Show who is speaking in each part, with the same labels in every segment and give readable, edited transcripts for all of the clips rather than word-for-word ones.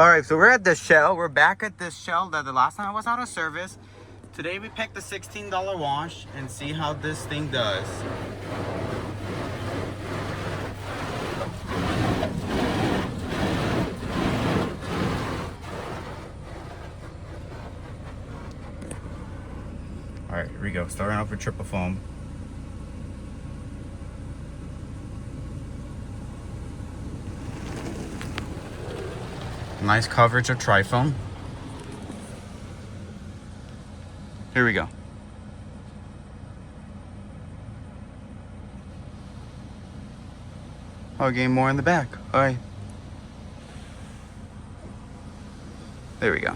Speaker 1: Alright, so we're at this shell. We're back at this shell that the last time I was out of service. Today we picked the $16 wash and see how this thing does. Alright, here we go. Starting off with triple foam. Nice coverage of trifoam. Here we go. I'll gain more in the back. Alright. There we go.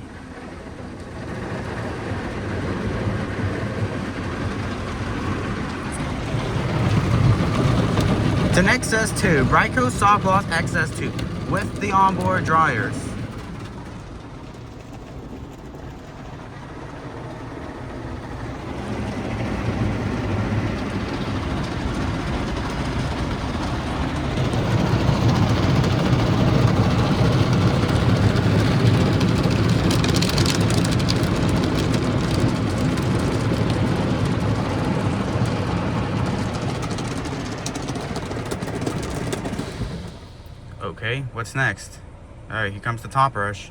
Speaker 1: It's an XS2, Ryko Softgloss XS2 with the onboard dryers. Okay, what's next? Alright, here comes the top brush.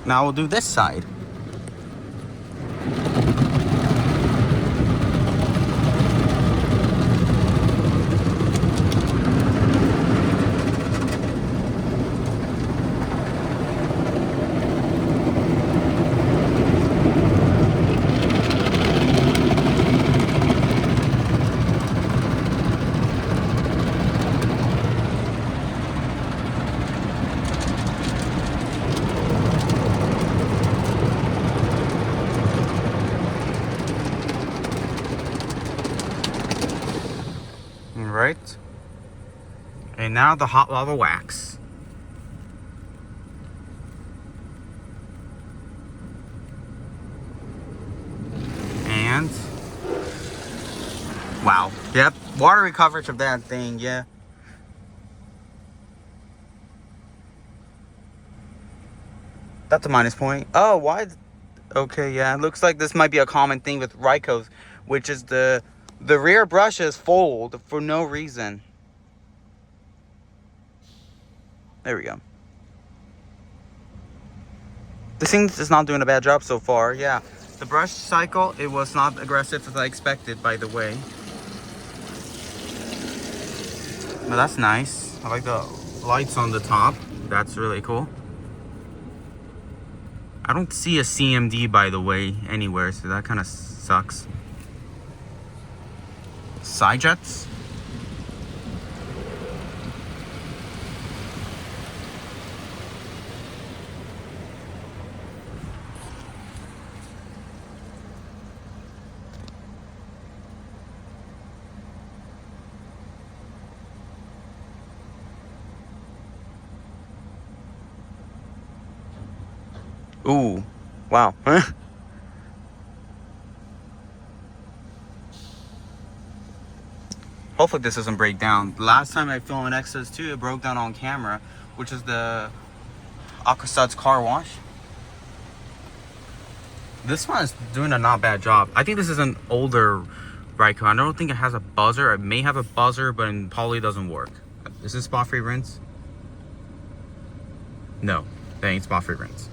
Speaker 1: Now we'll do this side. Right, and now the hot lava wax. And wow, yep, watery coverage of that thing, yeah. That's a minus point. Oh, why? Okay, yeah, it looks like this might be a common thing with Rykos, which is the rear brushes fold for no reason. There we go. This thing is not doing a bad job so far. Yeah, the brush cycle, it was not aggressive as I expected, by the way. But that's nice. I like the lights on the top. That's really cool. I don't see a CMD, by the way, anywhere, so that kind of sucks. Side jets. Ooh, wow. Hopefully this doesn't break down. The last time I filmed an XS2, it broke down on camera, which is the Aquasud's car wash. This one is doing a not bad job. I think this is an older Ryko. I don't think it has a buzzer. It may have a buzzer, but it probably doesn't work. Is this spot-free rinse? No, that ain't spot-free rinse.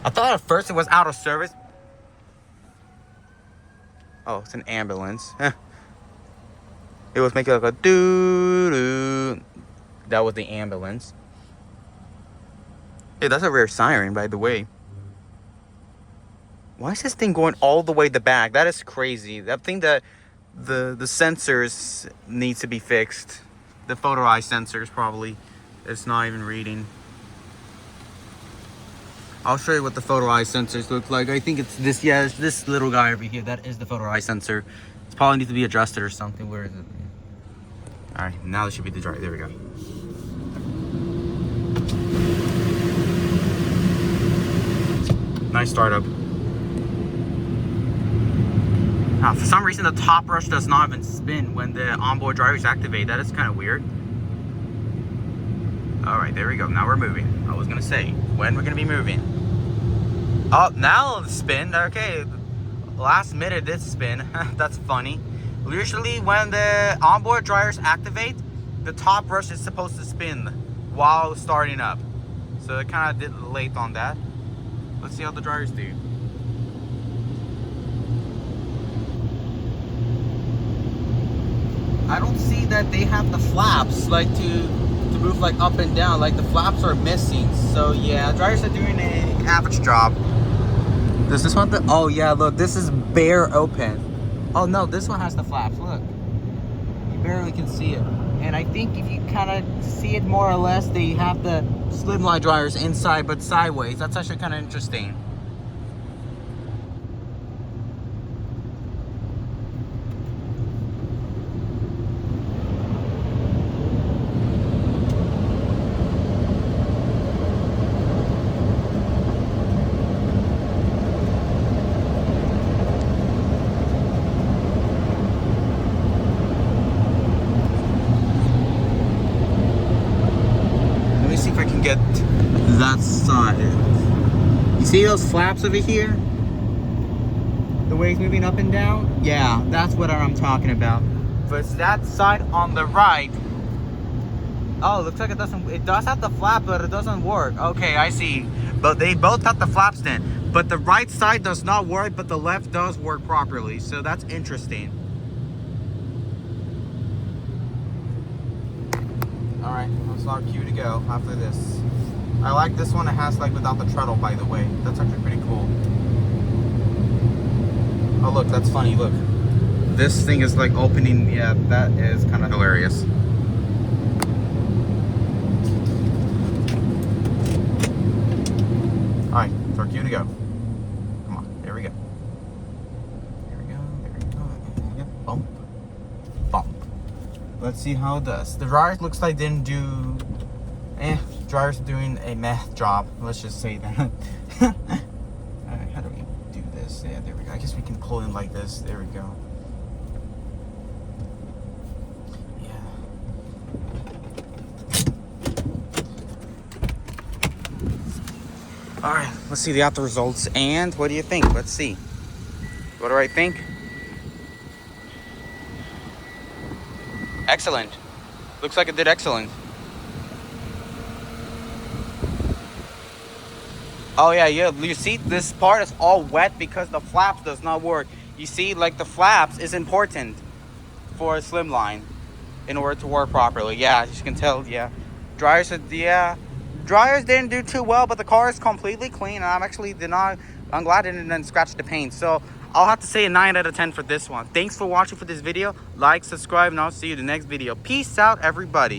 Speaker 1: I thought at first it was out of service. Oh, it's an ambulance. It was making like a doo-doo. That was the ambulance. Hey, that's a rare siren, by the way. Why is this thing going all the way to the back? That is crazy. I think that the sensors need to be fixed. The photo eye sensors probably. It's not even reading. I'll show you what the photo eye sensors look like. I think it's this, yeah, it's this little guy over here. That is the photo eye sensor. It's probably need to be adjusted or something. Where is it? All right, now this should be the drive. There we go. Nice startup. Now, for some reason, the top rush does not even spin when the onboard drivers activate. That is kind of weird. All right, there we go. Now we're moving. I was gonna say when we're gonna be moving. Oh, now the spin. Okay, last minute it spin. That's funny. Usually, when the onboard drivers activate, the top rush is supposed to spin while starting up. So it kind of did late on that. Let's see how the drivers do. I don't see that they have the flaps like to move like up and down. Like the flaps are missing. So yeah, drivers are doing an average job. Does this one? Oh yeah, look, this is bare open. Oh no, this one has the flaps. Look, you barely can see it. And I think if you kind of see it more or less, they have the slimline dryers inside but sideways. That's actually kind of interesting. Get that side. You see those flaps over here? The way it's moving up and down? Yeah, that's what I'm talking about. But it's that side on the right. Oh, looks like it doesn't. It does have the flap, but it doesn't work. Okay, I see. But they both have the flaps then. But the right side does not work, but the left does work properly. So that's interesting. Alright, it's our cue to go after this. I like this one. It has like without the treadle, by the way. That's actually pretty cool. Oh look, that's funny, look. This thing is like opening, yeah, that is kind of hilarious. Alright, it's our cue to go. Come on, there we go. There we go, there we go. Yep, bump. Bump. Let's see how it does. The dryers looks like didn't do dryers doing a meh job. Let's just say that. Alright, how do we do this? Yeah, there we go. I guess we can pull in like this. There we go. Yeah. Alright, let's see the after results. And what do you think? Let's see. What do I think? Excellent. Looks like it did excellent. Oh yeah, you see this part is all wet because the flaps does not work. You see, like the flaps is important for a slimline in order to work properly. Yeah, as you can tell, yeah. Dryers didn't do too well, but the car is completely clean. And I'm glad it didn't scratch the paint. So I'll have to say a 9 out of 10 for this one. Thanks for watching for this video. Like, subscribe, and I'll see you in the next video. Peace out, everybody.